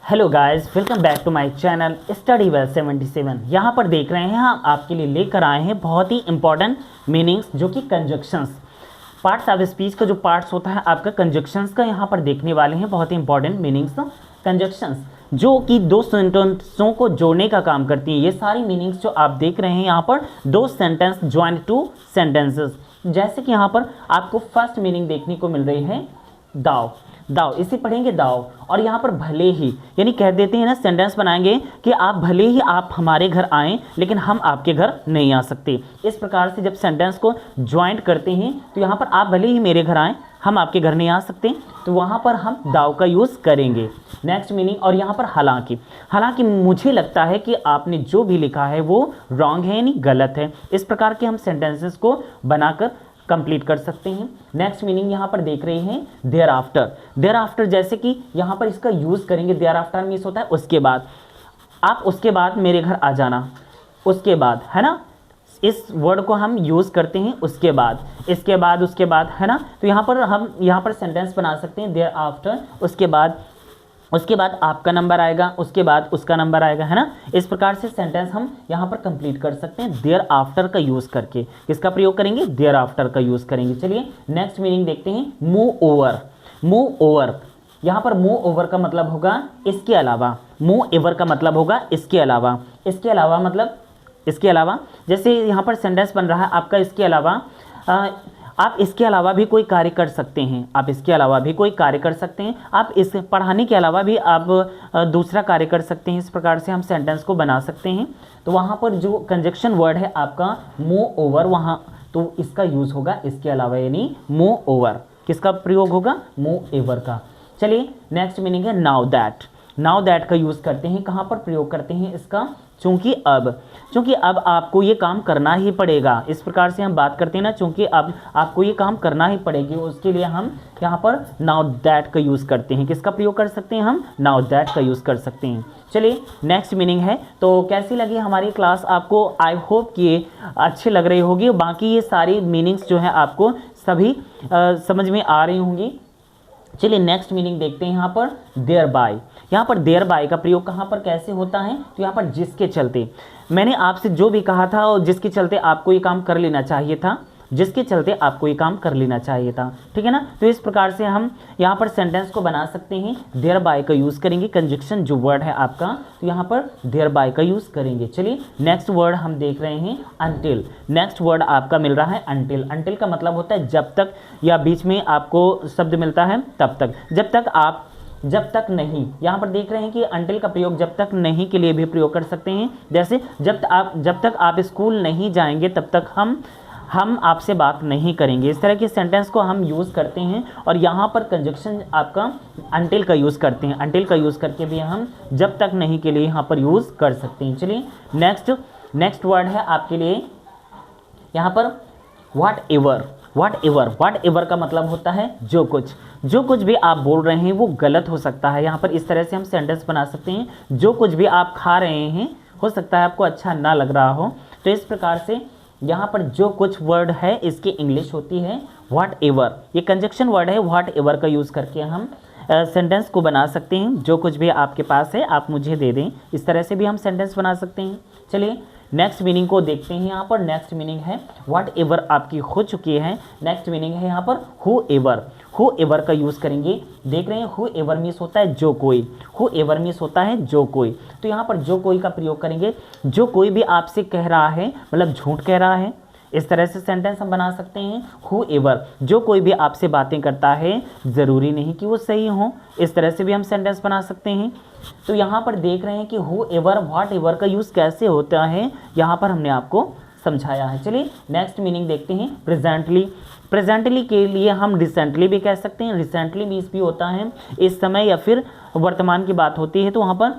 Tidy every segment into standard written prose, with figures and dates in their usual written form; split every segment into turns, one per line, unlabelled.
Hello guys, welcome back to my channel study well 77। यहाँ पर देख रहे हैं हम आपके लिए लेकर आए हैं बहुत ही इंपॉर्टेंट मीनिंग्स जो कि कंजक्शंस, पार्ट्स ऑफ स्पीच का जो पार्ट्स होता है आपका कंजक्शंस का, यहाँ पर देखने वाले हैं बहुत ही इंपॉर्टेंट मीनिंग्स कंजक्शंस जो कि दो सेंटेंसों को जोड़ने का काम करती हैं। ये सारी मीनिंग्स जो आप देख रहे हैं यहाँ पर दो सेंटेंस ज्वाइन टू सेंटेंसेस। जैसे कि यहाँ पर आपको फर्स्ट मीनिंग देखने को मिल रही है दाव, दाव इसे पढ़ेंगे दाव। और यहाँ पर भले ही यानी कह देते हैं ना, सेंटेंस बनाएंगे कि आप भले ही आप हमारे घर आएँ लेकिन हम आपके घर नहीं आ सकते। इस प्रकार से जब सेंटेंस को ज्वाइंट करते हैं तो यहाँ पर आप भले ही मेरे घर आएँ हम आपके घर नहीं आ सकते, तो वहाँ पर हम दाव का यूज़ करेंगे। नेक्स्ट मीनिंग, और यहाँ पर हालांकि, हालांकि मुझे लगता है कि आपने जो भी लिखा है वो रॉन्ग है यानी गलत है। इस प्रकार के हम सेंटेंसेस को बनाकर कंप्लीट कर सकते हैं। नेक्स्ट मीनिंग यहाँ पर देख रहे हैं देयर आफ्टर, देयर आफ्टर जैसे कि यहाँ पर इसका यूज़ करेंगे। देयर आफ्टर मीन्स होता है उसके बाद, आप उसके बाद मेरे घर आ जाना, उसके बाद, है ना। इस वर्ड को हम यूज़ करते हैं उसके बाद, इसके बाद, उसके बाद, है ना। तो यहाँ पर हम यहाँ पर सेंटेंस बना सकते हैं देयर आफ्टर, उसके बाद, उसके बाद आपका नंबर आएगा, उसके बाद उसका नंबर आएगा, है ना। इस प्रकार से सेंटेंस हम यहाँ पर कंप्लीट कर सकते हैं देयर आफ्टर का यूज़ करके। किसका प्रयोग करेंगे? देयर आफ्टर का यूज़ करेंगे। चलिए नेक्स्ट मीनिंग देखते हैं मूव ओवर, मूव ओवर। यहाँ पर मूव ओवर का मतलब होगा इसके अलावा, मूव एवर का मतलब होगा इसके अलावा। इसके अलावा मतलब इसके अलावा, जैसे यहाँ पर सेंटेंस बन रहा है आपका इसके अलावा, आप इसके अलावा भी कोई कार्य कर सकते हैं, आप इसके अलावा भी कोई कार्य कर सकते हैं, आप इस पढ़ाने के अलावा भी आप दूसरा कार्य कर सकते हैं। इस प्रकार से हम सेंटेंस को बना सकते हैं। तो वहाँ पर जो कंजक्शन वर्ड है आपका मूव ओवर, वहाँ तो इसका यूज़ होगा इसके अलावा यानी मूव ओवर। किसका प्रयोग होगा? मूव एवर का। चलिए नेक्स्ट मीनिंग है नाउ दैट, नाउ दैट का यूज़ करते हैं। कहाँ पर प्रयोग करते हैं इसका? चूँकि अब आपको ये काम करना ही पड़ेगा। इस प्रकार से हम बात करते हैं ना, चूँकि अब आपको ये काम करना ही पड़ेगी, उसके लिए हम यहाँ पर नाउ दैट का यूज़ करते हैं। किसका प्रयोग कर सकते हैं हम? नाउ दैट का यूज़ कर सकते हैं। चलिए नेक्स्ट मीनिंग है। तो कैसी लगी हमारी क्लास आपको? आई होप कि ये अच्छी लग रही होगी। बाकी ये सारी मीनिंग्स जो है आपको सभी समझ में आ रही होंगी। चलिए नेक्स्ट मीनिंग देखते हैं यहाँ पर देयर बाय। यहाँ पर देयर बाय का प्रयोग कहाँ पर कैसे होता है? तो यहाँ पर जिसके चलते, मैंने आपसे जो भी कहा था और जिसके चलते आपको ये काम कर लेना चाहिए था, जिसके चलते आपको ये काम कर लेना चाहिए था, ठीक है ना। तो इस प्रकार से हम यहाँ पर सेंटेंस को बना सकते हैं। देयर बाय का यूज़ करेंगे। कंजक्शन जो वर्ड है आपका, तो यहाँ पर देयर बाय का यूज़ करेंगे। चलिए नेक्स्ट वर्ड हम देख रहे हैं अनटिल। नेक्स्ट वर्ड आपका मिल रहा है अनटिल। अनटिल का मतलब होता है जब तक, या बीच में आपको शब्द मिलता है तब तक, जब तक आप, जब तक नहीं। यहाँ पर देख रहे हैं कि अनटिल का प्रयोग जब तक नहीं के लिए भी प्रयोग कर सकते हैं। जैसे जब तक आप स्कूल नहीं जाएंगे तब तक हम आपसे बात नहीं करेंगे। इस तरह के सेंटेंस को हम यूज़ करते हैं। और यहाँ पर कंजक्शन आपका अनटिल का यूज़ करते हैं। अनटिल का यूज़ करके भी हम जब तक नहीं के लिए यहाँ पर यूज़ कर सकते हैं। चलिए नेक्स्ट वर्ड है आपके लिए यहाँ पर व्हाट एवर। व्हाट एवर का मतलब होता है जो कुछ भी आप बोल रहे हैं वो गलत हो सकता है। यहाँ पर इस तरह से हम सेंटेंस बना सकते हैं। जो कुछ भी आप खा रहे हैं हो सकता है आपको अच्छा ना लग रहा हो, तो इस प्रकार से यहाँ पर जो कुछ वर्ड है इसकी इंग्लिश होती है व्हाट एवर। ये कंजक्शन वर्ड है। व्हाट एवर का यूज़ करके हम सेंटेंस को बना सकते हैं। जो कुछ भी आपके पास है आप मुझे दे दें, इस तरह से भी हम सेंटेंस बना सकते हैं। चलिए नेक्स्ट मीनिंग को देखते हैं। यहाँ पर नेक्स्ट मीनिंग है व्हाट एवर आपकी हो चुकी है। नेक्स्ट मीनिंग है यहाँ पर हु एवर का यूज़ करेंगे। देख रहे हैं हु एवर मीन्स होता है जो कोई, हु एवर मीन्स होता है जो कोई। तो यहाँ पर जो कोई का प्रयोग करेंगे। जो कोई भी आपसे कह रहा है मतलब झूठ कह रहा है, इस तरह से सेंटेंस हम बना सकते हैं। हु एवर, जो कोई भी आपसे बातें करता है ज़रूरी नहीं कि वो सही हो, इस तरह से भी हम सेंटेंस बना सकते हैं। तो यहाँ पर देख रहे हैं कि हु एवर व्हाट एवर का यूज़ कैसे होता है, यहाँ पर हमने आपको समझाया है। चलिए नेक्स्ट मीनिंग देखते हैं प्रेजेंटली। प्रेजेंटली के लिए हम रिसेंटली भी कह सकते हैं। रिसेंटली मीन्स भी होता है इस समय या फिर वर्तमान की बात होती है, तो वहाँ पर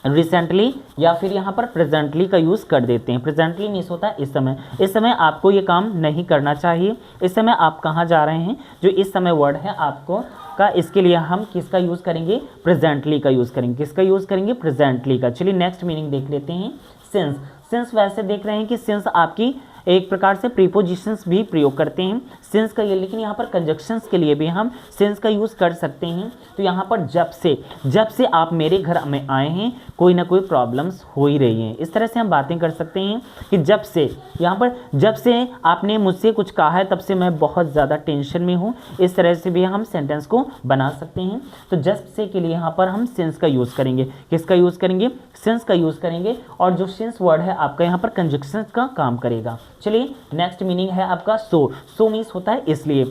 रिसेंटली या फिर यहाँ पर प्रेजेंटली का यूज़ कर देते हैं। प्रेजेंटली मीन्स होता है इस समय, इस समय आपको ये काम नहीं करना चाहिए, इस समय आप कहाँ जा रहे हैं, जो इस समय वर्ड है आपको का, इसके लिए हम किसका यूज़ करेंगे? प्रेजेंटली का यूज़ करेंगे। किसका यूज़ करेंगे? प्रेजेंटली का। चलिए नेक्स्ट मीनिंग देख लेते हैं सिंस। सिंस वैसे देख रहे हैं कि सिंस आपकी एक प्रकार से प्रीपोजिशंस भी प्रयोग करते हैं सिंस का ये, लेकिन यहाँ पर कंजक्शंस के लिए भी हम सिंस का यूज़ कर सकते हैं। तो यहाँ पर जब से आप मेरे घर में आए हैं कोई ना कोई प्रॉब्लम्स हो ही रही हैं, इस तरह से हम बातें कर सकते हैं कि जब से, यहाँ पर जब से आपने मुझसे कुछ कहा है तब से मैं बहुत ज़्यादा टेंशन में हूँ, इस तरह से भी हम सेंटेंस को बना सकते हैं। तो जब से के लिए यहाँ पर हम सिंस का यूज़ करेंगे, किसका यूज़ करेंगे, सिंस का यूज़ करेंगे, और जो सिंस वर्ड है आपका यहाँ पर कंजक्शंस का काम करेगा। चलिए नेक्स्ट मीनिंग है आपका सो मीन्स होता है इसलिए,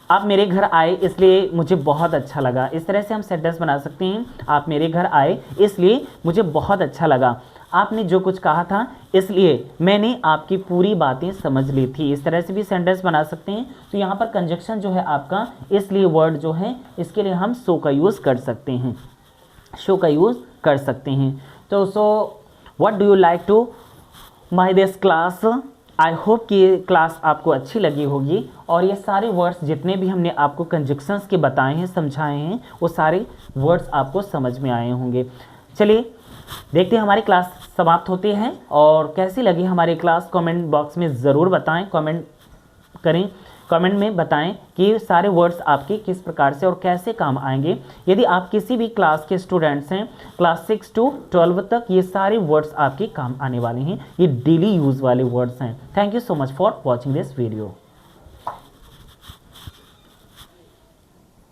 आप मेरे घर आए इसलिए मुझे बहुत अच्छा लगा, इस तरह से हम सेंटेंस बना सकते हैं। आप मेरे घर आए इसलिए मुझे बहुत अच्छा लगा, आपने जो कुछ कहा था इसलिए मैंने आपकी पूरी बातें समझ ली थी, इस तरह से भी सेंटेंस बना सकते हैं। तो यहाँ पर कंजक्शन जो है आपका इसलिए वर्ड जो है इसके लिए हम सो का यूज़ कर सकते हैं, शो का यूज़ कर सकते हैं। तो so what do you like to my this class, I hope कि ये क्लास आपको अच्छी लगी होगी और ये सारे वर्ड्स जितने भी हमने आपको कंजक्शंस के बताए हैं, समझाए हैं, वो सारे वर्ड्स आपको समझ में आए होंगे। चलिए देखते हैं हमारी क्लास समाप्त होती है, और कैसी लगी हमारी क्लास कमेंट बॉक्स में ज़रूर बताएं, कमेंट करें, कमेंट में बताएं कि सारे वर्ड्स आपके किस प्रकार से और कैसे काम आएंगे। यदि आप किसी भी क्लास के स्टूडेंट्स हैं, क्लास 6 to 12 तक, ये सारे वर्ड्स आपके काम आने वाले हैं, ये डेली यूज़ वाले वर्ड्स हैं। Thank you so much for watching this video.